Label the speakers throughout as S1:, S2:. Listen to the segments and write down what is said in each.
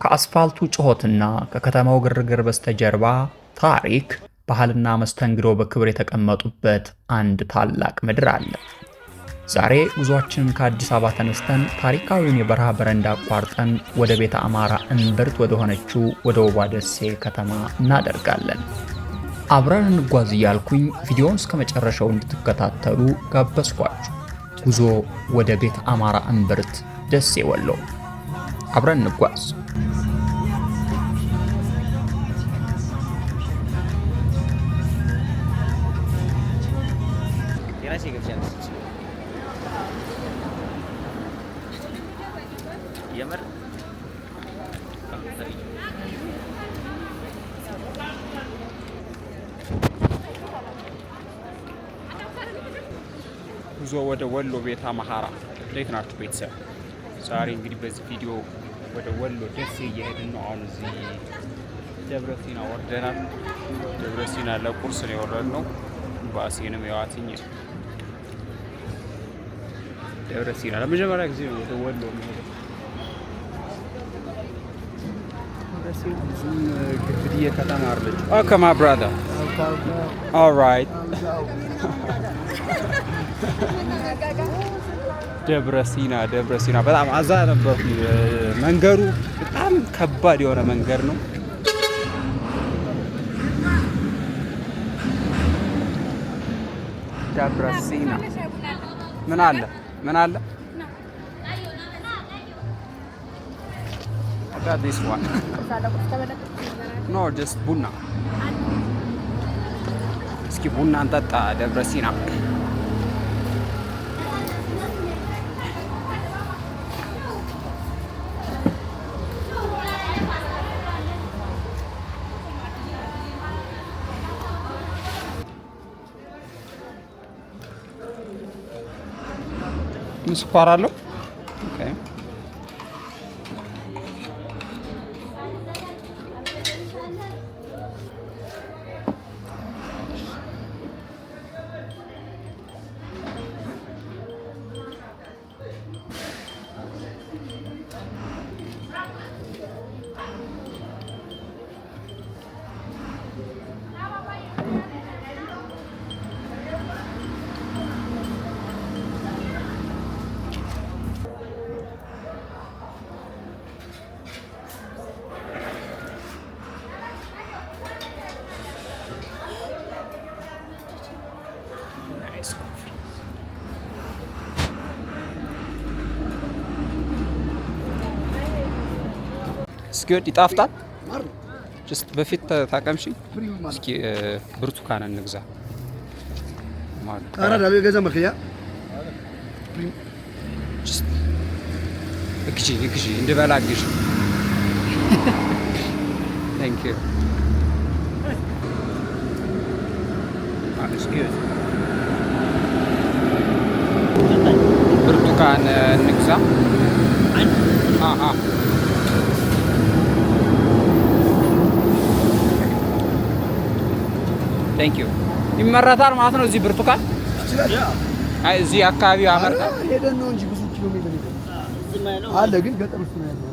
S1: ከአስፋልቱ ጩኸትና ከከተማው ግርግር በስተጀርባ ታሪክ፣ ባህልና መስተንግዶ በክብር የተቀመጡበት አንድ ታላቅ ምድር አለ። ዛሬ ጉዟችንን ከአዲስ አበባ ተነስተን ታሪካዊውን የበረሃ በረንዳ አቋርጠን ወደ ቤተ አማራ እምብርት ወደ ሆነችው ወደ ውቧ ደሴ ከተማ እናደርጋለን። አብረን እንጓዝ እያልኩኝ ቪዲዮውን እስከ መጨረሻው እንድትከታተሉ ጋበዝኳችሁ። ጉዞ ወደ ቤተ አማራ እምብርት ደሴ ወሎ። አብረን እንጓዝ። ጉዞ ወደ ወሎ ቤተ አማራ። እንዴት ናችሁ ቤተሰብ? ዛሬ እንግዲህ በዚህ ቪዲዮ ወደ ወሎ ደሴ እየሄድን ነው። አሁን እዚህ ደብረ ሲና ወርደናል። ደብረ ሲና ለቁርስ ነው የወረድነው። ባሴንም የዋትኝ ደብረ ሲና ለመጀመሪያ ጊዜ ነው ወደ ወሎ የሚሄደው። ብዙም ግብድዬ ከተማ አለች። ኦኬ ማይ ብራዘር ኦልራይት። ደብረ ሲና በጣም አዛ ነበር። መንገዱ በጣም ከባድ የሆነ መንገድ ነው። ደብረ ሲና ምን አለ? I got this one. No, just ቡና። እስኪ ቡና እንጠጣ ደብረ ሲና። ምን ስኳር አለው? ኦኬ እስኪ ይጣፍጣል። ጀስት በፊት ታቀምሺ። እስኪ ብርቱካን እንግዛ።
S2: አራ ዳቤ ገዛ መከያ
S1: እግጂ እንድበላ እግጂ። ታንክ ዩ ብርቱካን እንግዛ። ታንክ ዩ። ይመረታል ማለት ነው እዚህ ብርቱካን? አይ እዚህ አካባቢ አመርታ
S2: ሄደን ነው እንጂ ብዙ ኪሎ ሜትር አለ፣ ግን ገጠር ውስጥ ነው ያለው።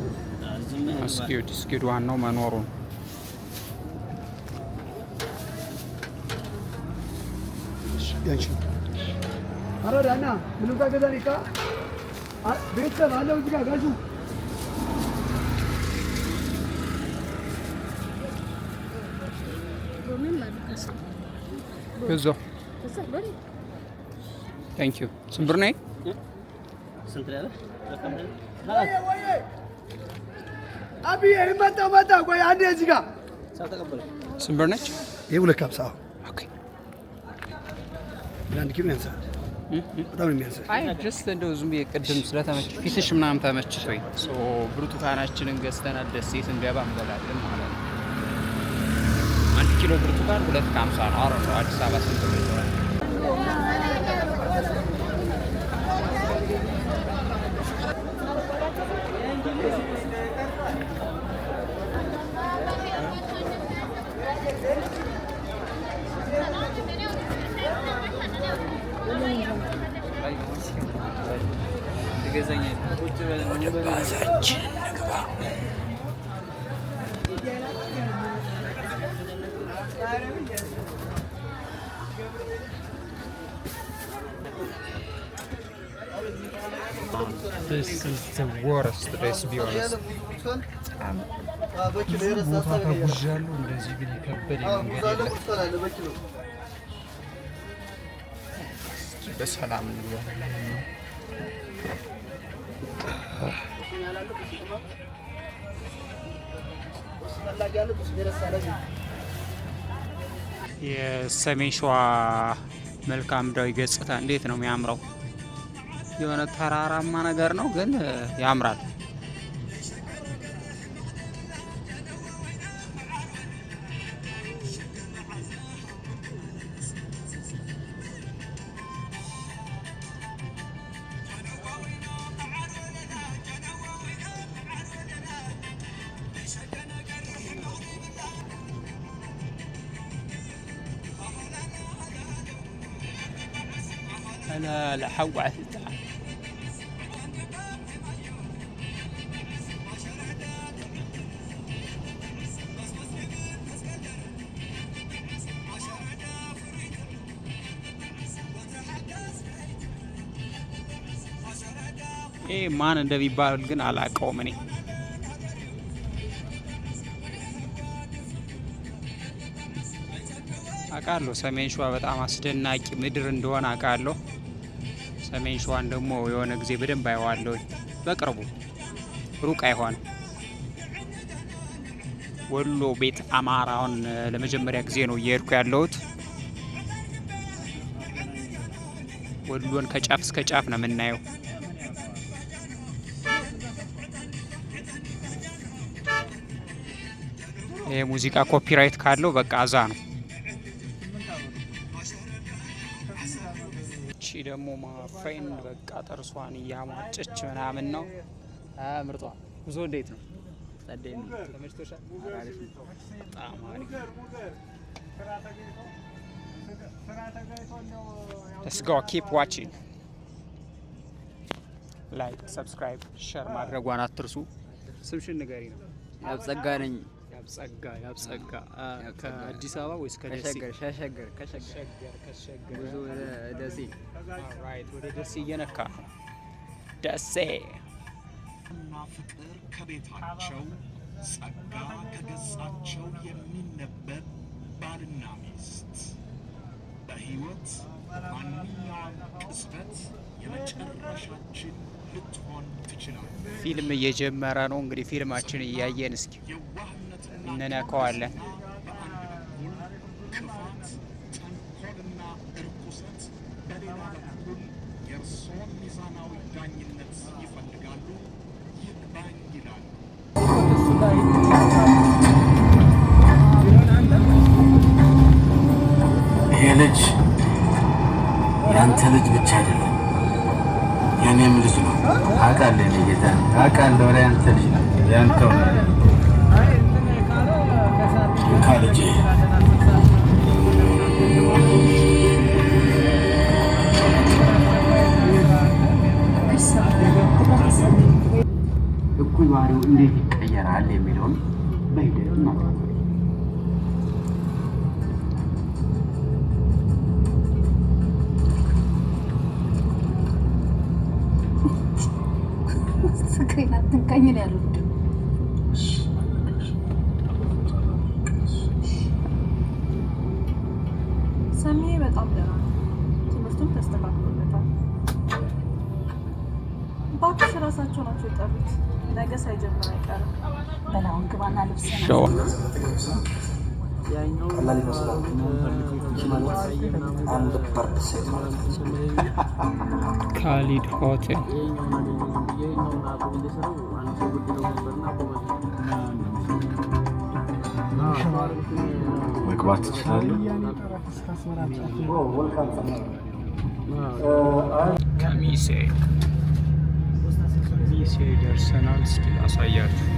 S1: እስኪ ዋናው መኖሩ ነው።
S2: ያንቺ አረዳና ምንም ታገዛኒካ ቤተሰብ አለው እዚህ ጋር ጋዙ
S1: ገዛው። ታንክ ዩ። ስንት ብር ነው?
S2: አብዬ መጣ ቆይ አንዴ እዚህ ጋር
S1: ስንት ብር ነች?
S2: ይሄ 250። ኦኬ አንድ ኪሎ ያንሳል። በጣም ነው የሚያንሳው።
S1: አይ ጀስት እንደው ዝም ብዬ ቅድም ስለተመቸ ፊትሽ ምናምን ተመችቶኝ ብርቱካናችንን ገዝተናል። ደሴ ስንገባ እንበላለን ማለት ነው። 1 ኪሎ ብርቱካን 250 ነው። አረ ነው አዲስ አበባ ስንት ብር ይሆናል? This is the worst, let's be honest. ቦታ ተጉዣለሁ። እንደዚህ ግን የከበደ መንገድ የለም። በሰላም የሰሜን ሸዋ መልክዓ ምድራዊ ገጽታ እንዴት ነው የሚያምረው! የሆነ ተራራማ ነገር ነው ግን ያምራል። لا حوعت ይሄ ማን እንደሚባል ግን አላውቀውም እኔ። አውቃለሁ ሰሜን ሸዋ በጣም አስደናቂ ምድር እንደሆነ አውቃለሁ። ሰሜን ሸዋን ደግሞ የሆነ ጊዜ በደንብ አየዋለሁ፣ በቅርቡ ሩቅ አይሆንም። ወሎ ቤት አማራውን ለመጀመሪያ ጊዜ ነው እየሄድኩ ያለሁት። ወሎን ከጫፍ እስከ ጫፍ ነው የምናየው። ይሄ ሙዚቃ ኮፒራይት ካለው በቃ አዛ ነው። እቺ ደግሞ ማፍሬንድ በቃ ጥርሷን እያሟጨች ምናምን ነው። ምርጧ ጉዞ እንዴት ነው? ተመችቶሻል? በጣም አሪፍ። Let's go, keep watching. ላይክ፣ ሰብስክራይብ፣ ሼር ማድረጓን አትርሱ። ስምሽን ንገሪ ነው?
S3: ያብጸጋ ነኝ።
S1: ያብጸጋ ከአዲስ አበባ ወይስ ከደሴ?
S3: ከሸገር ብዙ ደሴ።
S1: ራይት፣ ወደ ደሴ እየነካ ነው። ደሴ
S4: እና ፍቅር ከቤታቸው ጸጋ ከገጻቸው የሚነበብ ባልና ሚስት በሕይወት ማንኛውም ቅጽበት የመጨረሻችን ልትሆን ትችላለች።
S1: ፊልም እየጀመረ ነው እንግዲህ ፊልማችን እያየን እስኪ እንነካዋለን።
S4: በአንድ በኩል ክፋት፣ ተንኮልና እርኩሰት፣ በሌላ በኩል የእርሶን ሚዛናዊ ዳኝነት ይፈልጋሉ። ይግባኝ ይላሉ።
S5: ይሄ ልጅ ያንተ ልጅ ብቻ አይደለም የኔም ልጅ ነው። አውቃለሁ እኔ ጌታ አውቃለሁ። ያንተ ልጅ ነው፣ ያንተው ነው። ልጄ እኩይ ባህሪው እንዴት ይቀየራል የሚለውን በሂደት እናውቃለን።
S6: ፍቅሬን አትንካኝ ነው ያሉት። ሰሚዬ በጣም ደህና ነው። ትምህርቱም ተስተካክሎለታል። እባክሽ እራሳቸው ናቸው የጠሩት። ነገ ሳይጀምር አይቀርም። በላውን ግባና ልብስ
S5: ቀላል ይመስላል። አንድ ፐርት ሴት ማለት ነው።
S1: ካሊድ ሆቴል
S5: መግባት ትችላለህ።
S1: ከሚሴ ደርሰናል። እስኪ ላሳያችሁ።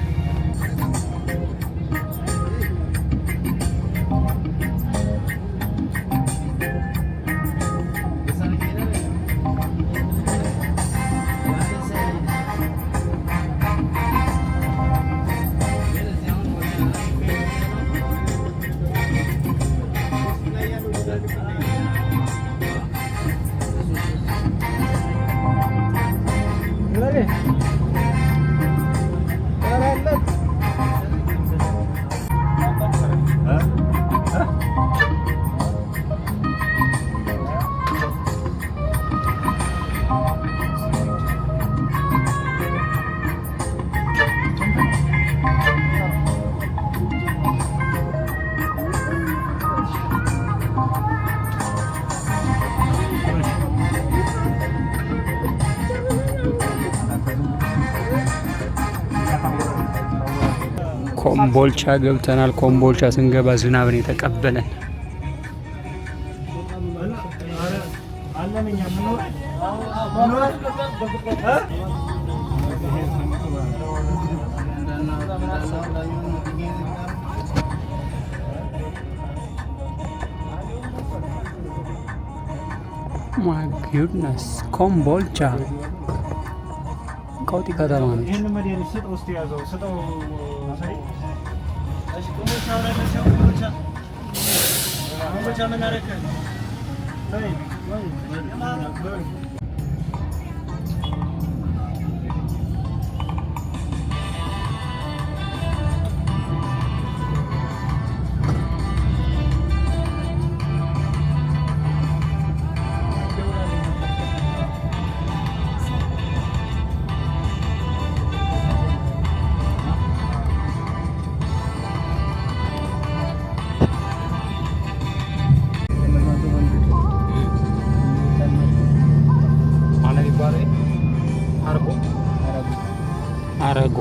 S7: ኮምቦልቻ ገብተናል። ኮምቦልቻ ስንገባ ዝናብን የተቀበለን ማይ ጉድነስ ኮምቦልቻ ቀውጢ ከተማ ነች። አረጎ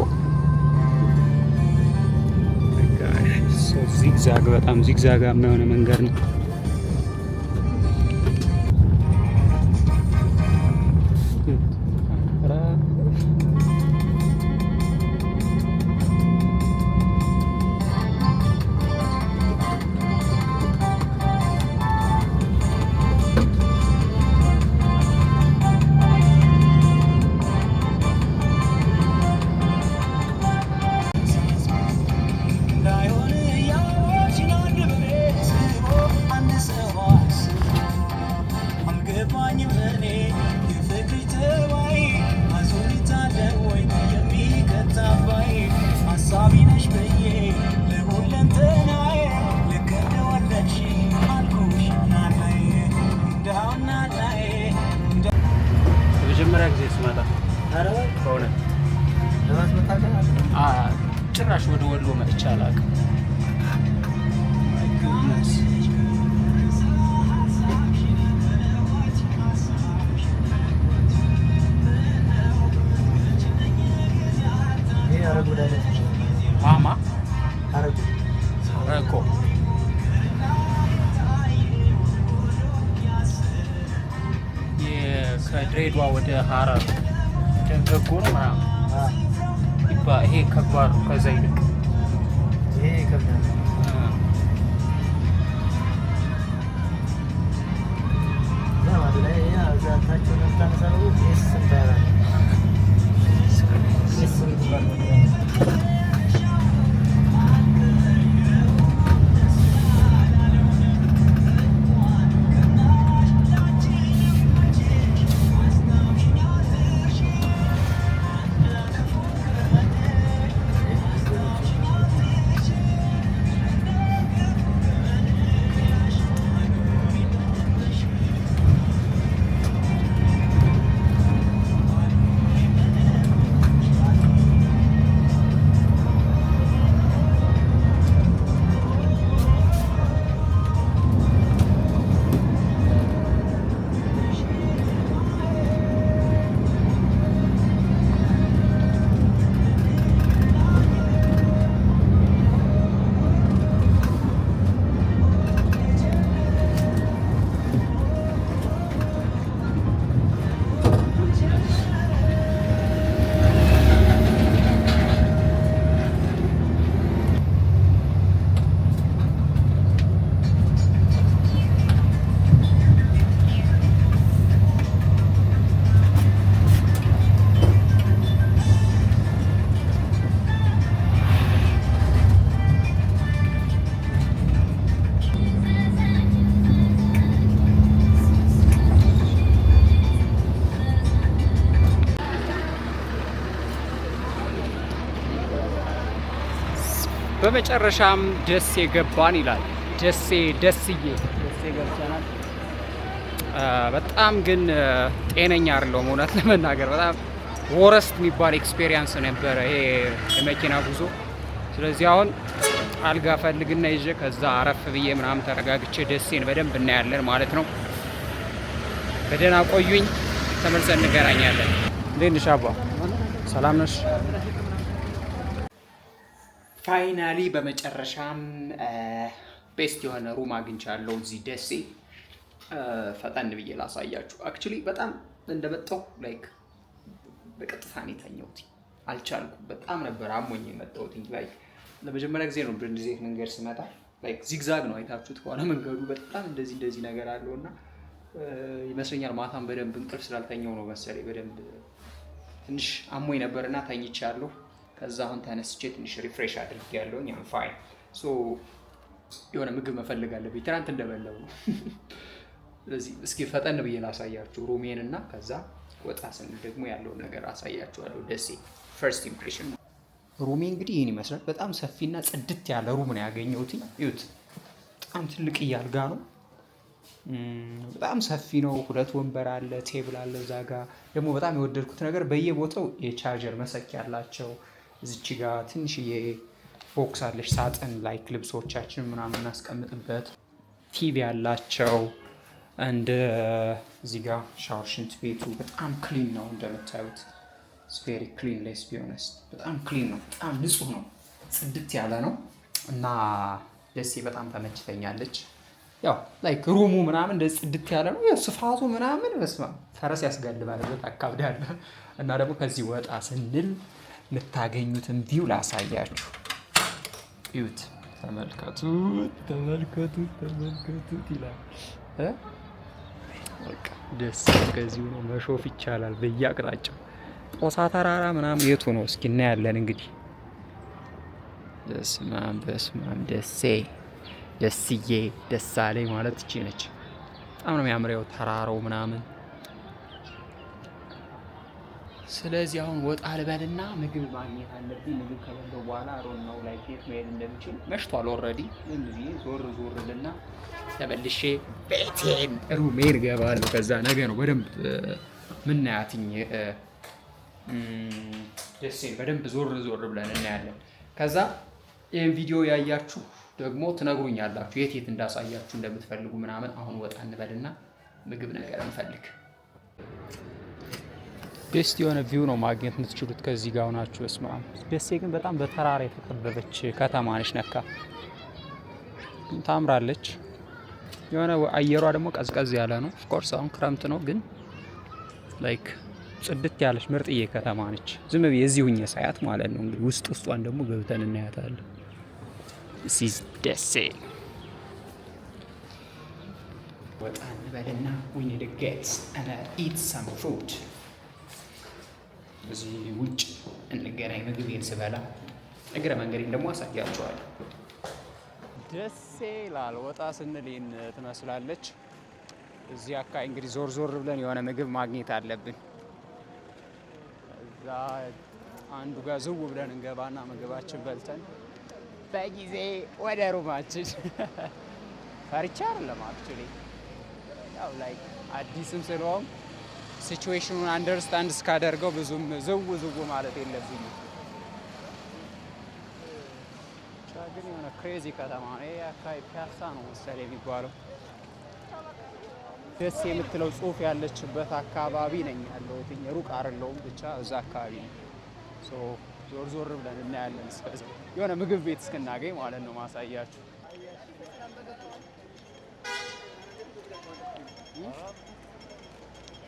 S7: ዚግዛግ በጣም ዚግዛጋማ የሆነ መንገድ ነው። መጀመሪያ ጊዜ ስመጣ በእውነት ጭራሽ ወደ ወሎ መጥቼ አላውቅም። ማማ አረጎ ከድሬዳዋ ወደ ሀረር ደንገጎ ነው ምናምን ይሄ ከባድ ነው። ከዛ ይልቅ ይሄ ከባድ ነው። በመጨረሻም ደሴ ገባን ይላል። ደስዬ ገብተናል። በጣም ግን ጤነኛ አይደለሁም እውነት ለመናገር በጣም ወረስት የሚባል ኤክስፔሪየንስ ነበረ ይሄ የመኪና ጉዞ። ስለዚህ አሁን አልጋ ፈልግና ይዤ ከዛ አረፍ ብዬ ምናምን ተረጋግቼ ደሴን በደንብ እናያለን ማለት ነው። በደህና ቆዩኝ፣ ተመልሰን እንገናኛለን። እንዴት ነሽ አባ? ሰላም ነሽ? ፋይናሊ በመጨረሻም ቤስት የሆነ ሩም አግኝቻለሁ እዚህ ደሴ። ፈጠን ብዬ ላሳያችሁ። አክቹሊ በጣም እንደመጣሁ ላይክ በቀጥታ ነው የተኛሁት። አልቻልኩም። በጣም ነበር አሞኝ የመጣሁት። ላይክ ለመጀመሪያ ጊዜ ነው እንደዚህ መንገድ ስመጣ። ላይክ ዚግዛግ ነው አይታችሁት ከሆነ መንገዱ በጣም እንደዚህ ነገር አለውና ይመስለኛል ማታም በደንብ እንቅልፍ ስላልተኛው ነው መሰለኝ በደንብ ትንሽ አሞኝ ነበርና ተኝቻለሁ። ከዛ አሁን ተነስቼ ትንሽ ሪፍሬሽ አድርጌያለሁኝ። አም ፋይን። ሶ የሆነ ምግብ መፈለግ አለብኝ። ትናንት እንደበላው ነው። ስለዚህ እስኪ ፈጠን ብዬ ላሳያችሁ ሩሜን እና ከዛ ወጣ ስንል ደግሞ ያለውን ነገር አሳያችኋለሁ። ደሴ ፈርስት ኢምፕሬሽን። ሩሜ እንግዲህ ይህን ይመስላል። በጣም ሰፊና ጽድት ያለ ሩም ነው ያገኘሁት። እዩት፣ በጣም ትልቅ እያልጋ ነው። በጣም ሰፊ ነው። 2 ወንበር አለ፣ ቴብል አለ። እዛ ጋ ደግሞ በጣም የወደድኩት ነገር በየቦታው የቻርጀር መሰኪያ ያላቸው። እዚች ጋር ትንሽዬ ቦክስ አለች፣ ሳጥን ላይክ ልብሶቻችን ምናምን እናስቀምጥበት። ቲቪ ያላቸው እንደ እዚህ ጋር ሻወር፣ ሽንት ቤቱ በጣም ክሊን ነው እንደምታዩት። ቬሪ ክሊን ሌስ ቢሆነስ በጣም ክሊን ነው፣ በጣም ንጹህ ነው፣ ጽድት ያለ ነው እና ደሴ በጣም ተመችተኛለች። ያው ላይክ ሩሙ ምናምን እንደዚህ ጽድት ያለ ነው። ያው ስፋቱ ምናምን በስማ ፈረስ ያስጋልባል አካብዳለ እና ደግሞ ከዚህ ወጣ ስንል የምታገኙትን ቪው ላሳያችሁ። እዩት፣ ተመልከቱት ይላል። በቃ ደስ ከዚሁ ነው መሾፍ ይቻላል በየአቅጣጫው። ጦሳ ተራራ ምናምን የቱ ነው እስኪ እናያለን እንግዲህ። በስማም ደስዬ ደሳለኝ ማለት እቺ ነች። በጣም ነው የሚያምረው ተራራው ምናምን። ስለዚህ አሁን ወጣ ልበልና ምግብ ማግኘት አለብኝ። ምግብ ከበላሁ በኋላ ነው ላይ ቤት መሄድ እንደምችል መሽቷል ኦልሬዲ። እንግዲህ ዞር ልና ተመልሼ ቤቴን ሩሜን እገባለሁ። ከዛ ነገ ነው በደንብ ምናያትኝ ደሴን በደንብ ዞር ብለን እናያለን። ከዛ ይህን ቪዲዮ ያያችሁ ደግሞ ትነግሩኛላችሁ የት እንዳሳያችሁ እንደምትፈልጉ ምናምን። አሁን ወጣ እንበልና ምግብ ነገር እንፈልግ። ቤስት የሆነ ቪው ነው ማግኘት የምትችሉት ከዚህ ጋር ሆናችሁ። እስማ ደሴ ግን በጣም በተራራ የተከበበች ከተማ ነች። ነካ ታምራለች። የሆነ አየሯ ደግሞ ቀዝቀዝ ያለ ነው። ኦፍኮርስ አሁን ክረምት ነው፣ ግን ላይክ ጽድት ያለች ምርጥዬ ከተማ ነች። ዝም ብዬ እዚህ ሁኜ ሳያት ማለት ነው። እንግዲህ ውስጧን ደግሞ ገብተን እናያታለን። ሲዝ ደሴ ወጣ እንበልና we need to get and eat some food። እዚህ ውጭ እንገናኝ ምግቤን ስበላ። እግረ መንገዴን ደግሞ አሳያችኋለሁ። ደሴ ይላል። ወጣ ስንል ይህን ትመስላለች። እዚህ አካባቢ እንግዲህ ዞር ብለን የሆነ ምግብ ማግኘት አለብን። እዛ አንዱ ጋር ዝው ብለን እንገባና ምግባችን በልተን በጊዜ ወደ ሩማችን። ፈርቻ አይደለም አክቹሊ፣ ያው ላይ አዲስም ስለሆን ሲቹዌሽኑን አንደርስታንድ እስካደርገው ብዙም ዝው ማለት የለብኝም። ግን የሆነ ክሬዚ ከተማ ነው። ይሄ አካባቢ ፒያሳ ነው መሰለኝ የሚባለው። ደስ የምትለው ጽሑፍ ያለችበት አካባቢ ነኝ ያለሁት። ሩቅ አይደለሁም፣ ብቻ እዛ አካባቢ ነው። ዞር ብለን እናያለን። እስከዛ የሆነ ምግብ ቤት እስክናገኝ ማለት ነው ማሳያችሁ።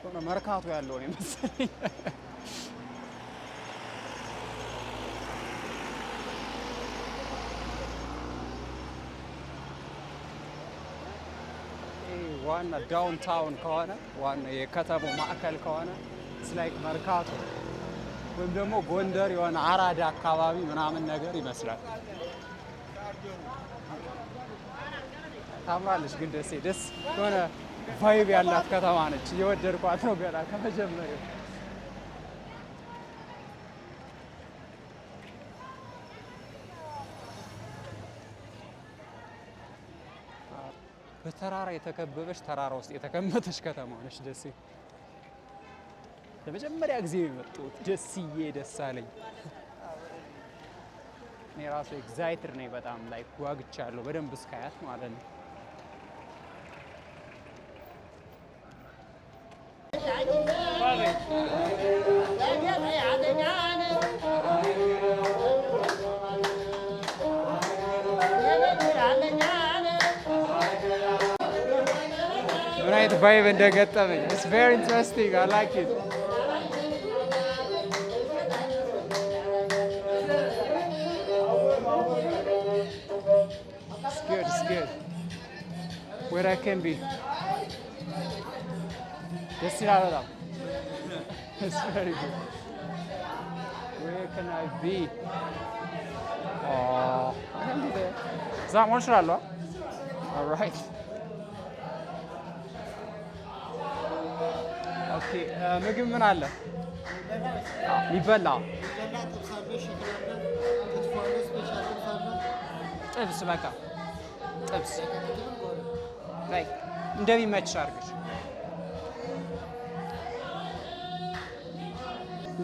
S7: ሆነ መርካቶ ያለው ነው መሰለኝ። ዋና ዳውንታውን ከሆነ ዋና የከተማው ማዕከል ከሆነ ስላይክ መርካቶ ወይም ደግሞ ጎንደር የሆነ አራዳ አካባቢ ምናምን ነገር ይመስላል። ታምራለች ግን ደሴ ደስ የሆነ ቫይብ ያላት ከተማ ነች። እየወደድኳት ነው ገና ከመጀመሪያው። በተራራ የተከበበች ተራራ ውስጥ የተቀመጠች ከተማ ነች ደሴ። ለመጀመሪያ ጊዜ የመጣሁት ደስዬ ደሳለኝ። እኔ ራሱ ኤግዛይትድ ነኝ በጣም ላይ ጓግቻለሁ በደንብ እስካያት ማለት ነው። አይነት ቫይብ እንደገጠመኝ it's very interesting I like it it's good where I can be ደስ ይላል በጣም it's very good where can I be I can be there is that one እችላለሁ all right okay ምግብ ምን አለ የሚበላ ጥብስ በቃ ጥብስ ላይ እንደሚመች አድርገሽ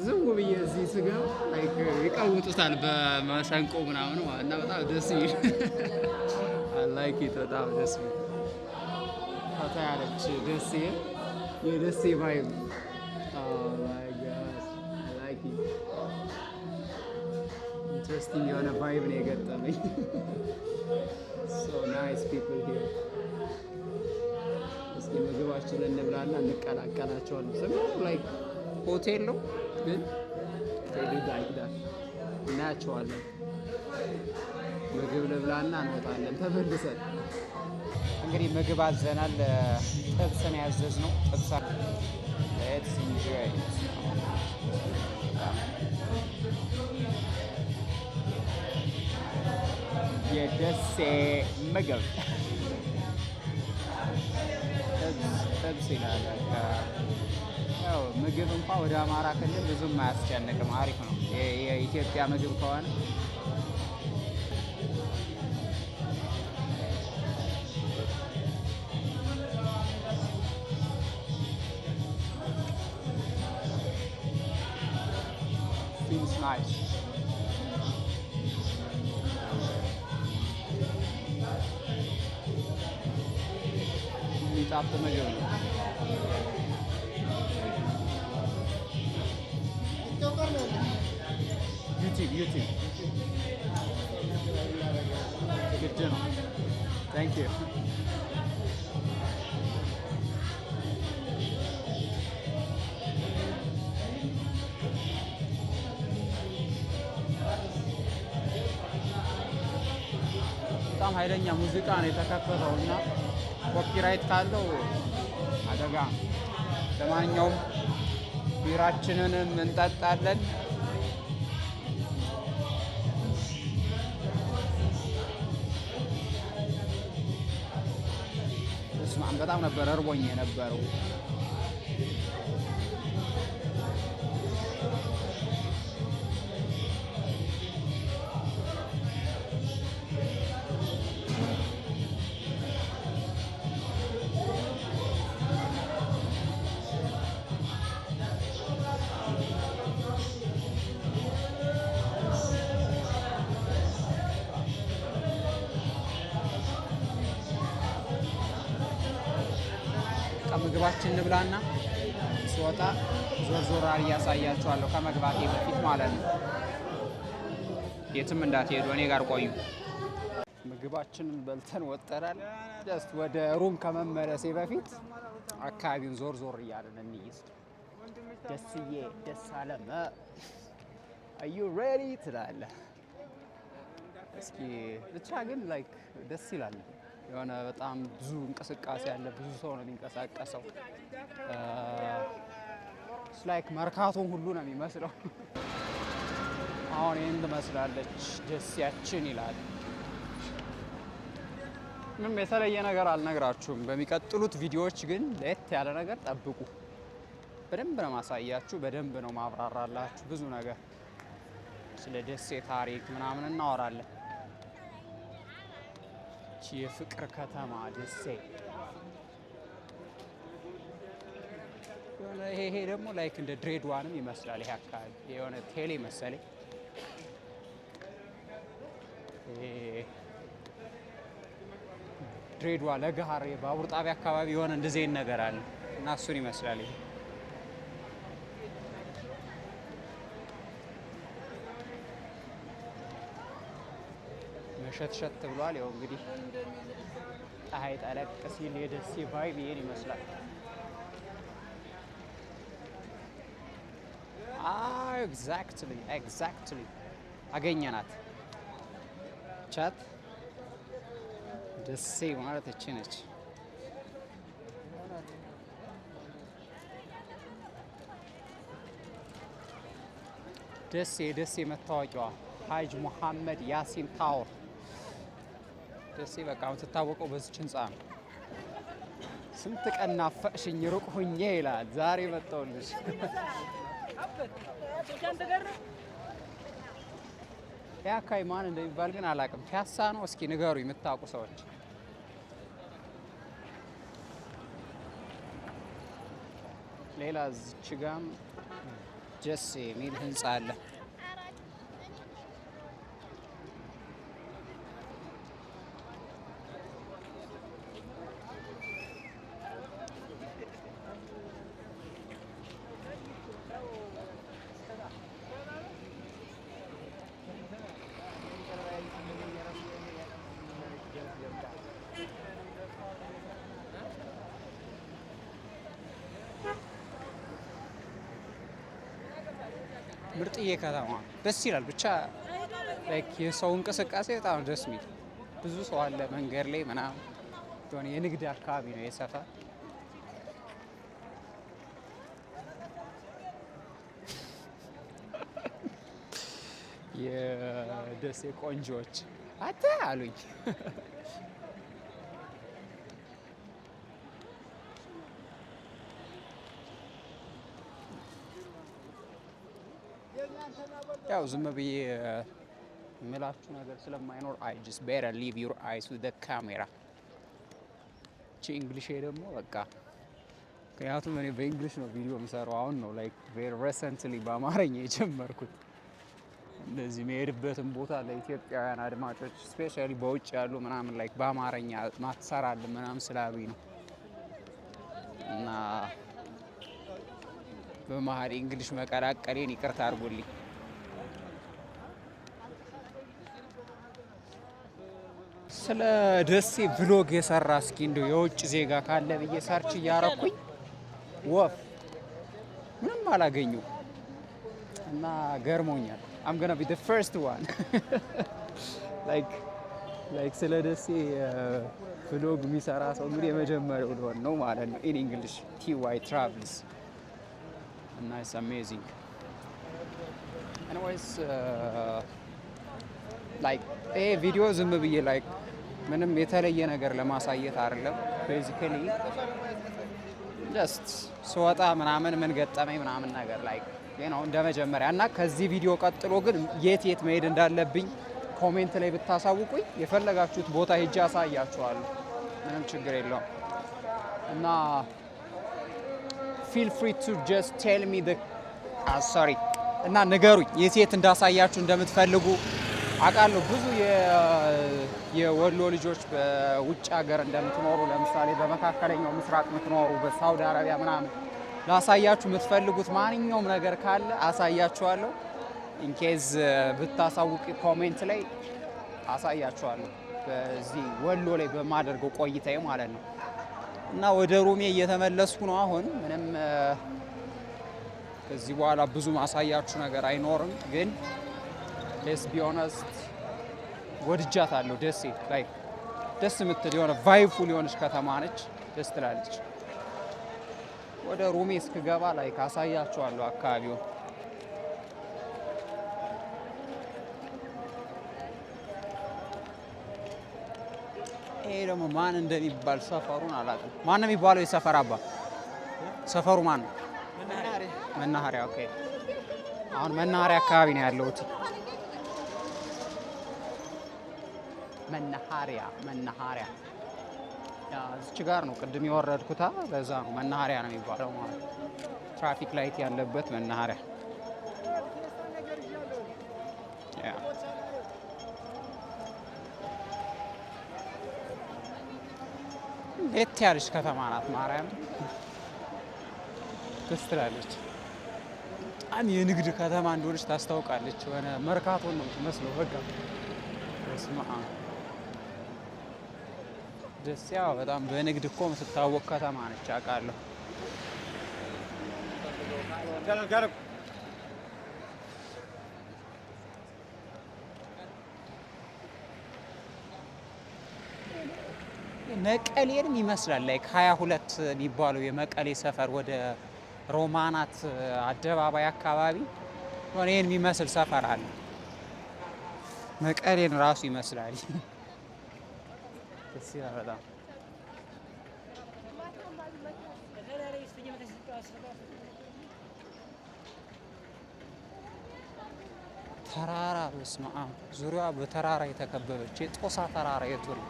S7: ዝም ብዬ እዚህ ስገባ ላይክ ይቀውጡታል በመሰንቆ ምናምን ማለት እና በጣም ደስ ይል I like it በጣም ደስ ይል ፈታ ያለች ደስ ይል የደስ ቫይብ oh my gosh I like it interesting የሆነ ቫይብ ነው የገጠመኝ so nice people here እስኪ ምግባችንን እንብላና እንቀላቀላቸዋለን ዝም ላይክ ሆቴል ነው ግን ዳይዳይ እናያቸዋለን ምግብ ልብላና እንወጣለን ተመልሰን እንግዲህ ምግብ አዘናል ጥብስ ነው ያዘዝነው ጥብስ let's enjoy የደሴ ምግብ ጥብስ ይላል ያው ምግብ እንኳን ወደ አማራ ክልል ብዙም አያስጨንቅም አሪፍ ነው የኢትዮጵያ ምግብ ከሆነ seems nice የሚጣፍጥ ምግብ ነው YouTube good to know thank you በጣም ኃይለኛ ሙዚቃ ነው የተከፈተው እና ኮፒራይት ካለው አደጋ ለማንኛውም ቢራችንንም እንጠጣለን በጣም ነበር እርቦኝ የነበረው ምግባችን እንብላና ስወጣ ዞር ዞር እያሳያችኋለሁ ከመግባቴ በፊት ማለት ነው የትም እንዳትሄዱ እኔ ጋር ቆዩ ምግባችንን በልተን ወጠራል ጀስት ወደ ሩም ከመመለሴ በፊት አካባቢውን ዞር ዞር እያለን እንይዝ ደስዬ ደስ አለም are you ready ትላለህ እስኪ ብቻ ግን ላይክ ደስ ይላል የሆነ በጣም ብዙ እንቅስቃሴ ያለ ብዙ ሰው ነው የሚንቀሳቀሰው ላይክ መርካቶን ሁሉ ነው የሚመስለው አሁን ይሄን ትመስላለች ደስያችን ይላል ምንም የተለየ ነገር አልነግራችሁም በሚቀጥሉት ቪዲዮዎች ግን ለየት ያለ ነገር ጠብቁ በደንብ ነው ማሳያችሁ በደንብ ነው ማብራራላችሁ ብዙ ነገር ስለ ደሴ ታሪክ ምናምን እናወራለን የፍቅር ከተማ ደሴ ይሄ ደግሞ ላይክ እንደ ድሬዳዋንም ይመስላል ይሄ አካባቢ የሆነ ቴሌ መሰለኝ ድሬዳዋ ለገሃር ባቡር ጣቢያ አካባቢ የሆነ እንደዚህ ነገር አለ እና እሱን ይመስላል ይሄ መሸትሸት ብሏል። ያው እንግዲህ ፀሐይ ጠለቅ ሲል የደሴ ቫይብ ይሄን ይመስላል። ኤግዛክትሊ አገኘናት። ቻት ደሴ ማለት እቺ ነች። ደሴ መታወቂያዋ ሀጅ ሙሐመድ ያሲን ታወር። ደሴ በቃ የምትታወቀው በዚች ህንፃ ነው። ስንት ቀን ናፈቅሽኝ ሩቅ ሁኜ ይላል። ዛሬ መጣሁልሽ። ያ አካባቢ ማን እንደሚባል ግን አላውቅም። ፒያሳ ነው? እስኪ ንገሩ የምታውቁ ሰዎች። ሌላ እዚች ጋም ደሴ የሚል ህንፃ አለ። ምርጥዬ ከተማ ደስ ይላል። ብቻ የሰው እንቅስቃሴ በጣም ደስ የሚል ብዙ ሰው አለ መንገድ ላይ ምናምን። የሆነ የንግድ አካባቢ ነው የሰፈር። የደሴ ቆንጆች አታ አሉኝ። ያው ዝም ብዬ የምላችሁ ነገር ስለማይኖር I just better leave your eyes with the camera። እቺ እንግሊሽ ደግሞ በቃ ምክንያቱም እኔ በእንግሊሽ ነው ቪዲዮ የምሰራው። አሁን ነው like very recently በአማርኛ የጀመርኩት። እንደዚህ የሚሄድበትን ቦታ ለኢትዮጵያውያን አድማጮች ስፔሻሊ በውጭ ያሉ ምናምን like በአማርኛ ማትሰራል ምናምን ስላሉኝ ነው። እና በመሀል እንግሊሽ መቀላቀሌን ይቅርታ አድርጉልኝ። ስለ ደሴ ቭሎግ የሰራ እስኪ እንደው የውጭ ዜጋ ካለ ብዬ ሰርች እያረኩኝ ወፍ ምንም አላገኘው እና ገርሞኛል። I'm gonna be the first one like ስለ ደሴ ቭሎግ የሚሰራ ሰው እንግዲህ የመጀመሪያው ልሆን ነው ማለት ነው። in English TY travels and it's amazing. Anyways like ይሄ ቪዲዮ ዝም ብዬ like ምንም የተለየ ነገር ለማሳየት አይደለም። ቤዚካሊ ጀስት ስወጣ ምናምን ምን ገጠመኝ ምናምን ነገር like እንደ መጀመሪያ እና ከዚህ ቪዲዮ ቀጥሎ ግን የት መሄድ እንዳለብኝ ኮሜንት ላይ ብታሳውቁኝ የፈለጋችሁት ቦታ ሄጄ አሳያችኋለሁ። ምንም ችግር የለውም እና feel free to just tell me the sorry እና ንገሩኝ የት እንዳሳያችሁ እንደምትፈልጉ። አውቃለሁ ብዙ የወሎ ልጆች በውጭ ሀገር እንደምትኖሩ፣ ለምሳሌ በመካከለኛው ምስራቅ የምትኖሩ በሳውዲ አረቢያ ምናምን ላሳያችሁ የምትፈልጉት ማንኛውም ነገር ካለ አሳያችኋለሁ። ኢንኬዝ ብታሳውቂ ኮሜንት ላይ አሳያችኋለሁ፣ በዚህ ወሎ ላይ በማደርገው ቆይታዬ ማለት ነው። እና ወደ ሩሜ እየተመለስኩ ነው አሁን። ምንም ከዚህ በኋላ ብዙ ማሳያችሁ ነገር አይኖርም፣ ግን ሌትስ ቢ ኦነስት ወድጃታለሁ። ደሴ ላይ ደስ የምትል የሆነ ቫይብፉል የሆነች ከተማ ነች፣ ደስ ትላለች። ወደ ሩሜ እስክገባ ላይ ካሳያችኋለሁ አካባቢው። ይሄ ደግሞ ማን እንደሚባል ሰፈሩን አላውቅም። ማን ነው የሚባለው የሰፈር አባ? ሰፈሩ ማን ነው? መናኸሪያ። ኦኬ አሁን መናኸሪያ አካባቢ ነው ያለሁት። መናኸሪያ እዚች ጋር ነው ቅድም የወረድኩታ። ለዛ ነው መናኸሪያ ነው የሚባለው ማለት ነው። ትራፊክ ላይት ያለበት መናኸሪያ። የት ያለች ከተማ ናት። ማርያም ደስ ትላለች። በጣም የንግድ ከተማ እንደሆነች ታስታውቃለች። የሆነ መርካቶን ነው የምትመስለው። በቃ በስመ አብ ደስ ያው በጣም በንግድ እኮ የምትታወቅ ከተማ ነች አውቃለሁ። መቀሌንም ይመስላል ላይክ 22 የሚባለው የመቀሌ ሰፈር ወደ ሮማናት አደባባይ አካባቢ ይሄን የሚመስል ሰፈር አለ። መቀሌን ራሱ ይመስላል። ደስ ይላል በጣም። ተራራ በስመ አብ ዙሪያዋ በተራራ የተከበበች የጦሳ ተራራ የቱ ነው?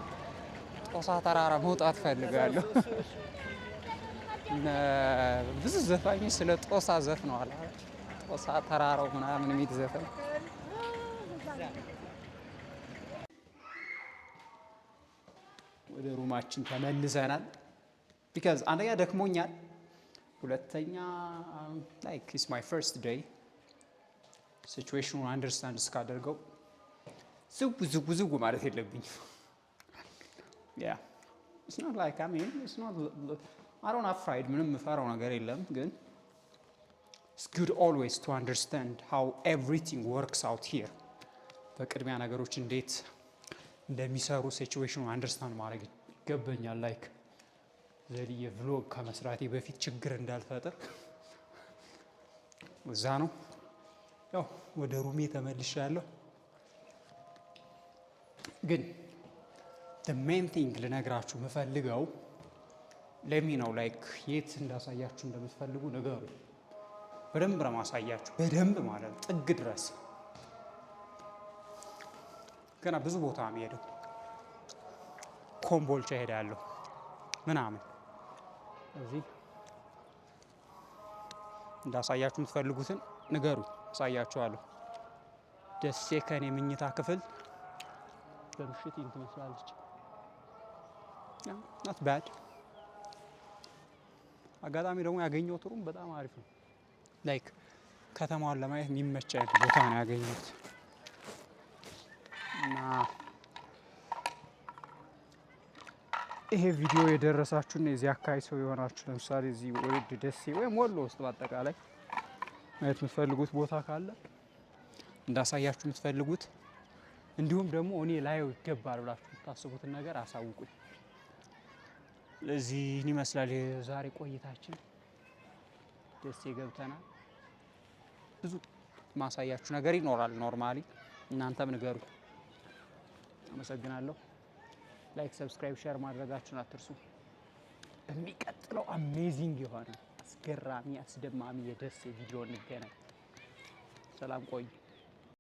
S7: ጦሳ ተራራ መውጣት ፈልጋለሁ። ብዙ ዘፋኞች ስለ ጦሳ ዘፍነዋል። ጦሳ ተራራው ምናምን የሚል ዘፈን ወደ ሩማችን ተመልሰናል። ቢካዝ አንደኛ ደክሞኛል፣ ሁለተኛ ላይክ ኢትስ ማይ ፈርስት ዴይ ሲቹዌሽኑን አንደርስታንድ እስካደርገው ዝው ማለት የለብኝም። ያ ኢትስ ኖት ላይክ አይ ሚን ኢትስ ኖት አይ ዶንት አፍራይድ ምንም የምፈራው ነገር የለም፣ ግን ኢትስ ጉድ ኦልዌይስ ቱ አንደርስታንድ ሃው ኤቭሪቲንግ ወርክስ አውት ሂር። በቅድሚያ ነገሮች እንዴት እንደሚሰሩ ሲቹዌሽኑን አንደርስታንድ ማድረግ ይገባኛል። ላይክ ዘልዬ ቭሎግ ከመስራቴ በፊት ችግር እንዳልፈጥር እዛ ነው። ያው ወደ ሩሜ ተመልሻለሁ። ግን the main thing ልነግራችሁ የምፈልገው ለሚ ነው ላይክ የት እንዳሳያችሁ እንደምትፈልጉ ንገሩ። በደንብ ነው ማሳያችሁ፣ በደንብ ማለት ጥግ ድረስ። ገና ብዙ ቦታ የሚሄደው ኮምቦልቻ ሄዳለሁ ምናምን። እዚህ እንዳሳያችሁ የምትፈልጉትን ንገሩ፣ አሳያችኋለሁ። ደሴ ከኔ መኝታ ክፍል በምሽት ይህን ትመስላለች። ናት ባድ። አጋጣሚ ደግሞ ያገኘሁት ሩም በጣም አሪፍ ነው። ላይክ ከተማዋን ለማየት የሚመች አይነት ቦታ ነው ያገኘሁት እና ይሄ ቪዲዮ የደረሳችሁና የዚህ አካባቢ ሰው የሆናችሁ ለምሳሌ እዚህ ወልድ ደሴ ወይም ወሎ ውስጥ በአጠቃላይ ማየት የምትፈልጉት ቦታ ካለ እንዳሳያችሁ የምትፈልጉት እንዲሁም ደግሞ እኔ ላየው ይገባል ብላችሁ የምታስቡትን ነገር አሳውቁኝ። ለዚህ ይመስላል የዛሬ ቆይታችን። ደሴ ገብተናል። ብዙ ማሳያችሁ ነገር ይኖራል ኖርማሊ፣ እናንተም ንገሩ። አመሰግናለሁ። ላይክ፣ ሰብስክራይብ፣ ሼር ማድረጋችሁን አትርሱ። በሚቀጥለው አሜዚንግ የሆነ አስገራሚ አስደማሚ የደሴ ቪዲዮ እንገናኝ። ሰላም ቆዩ።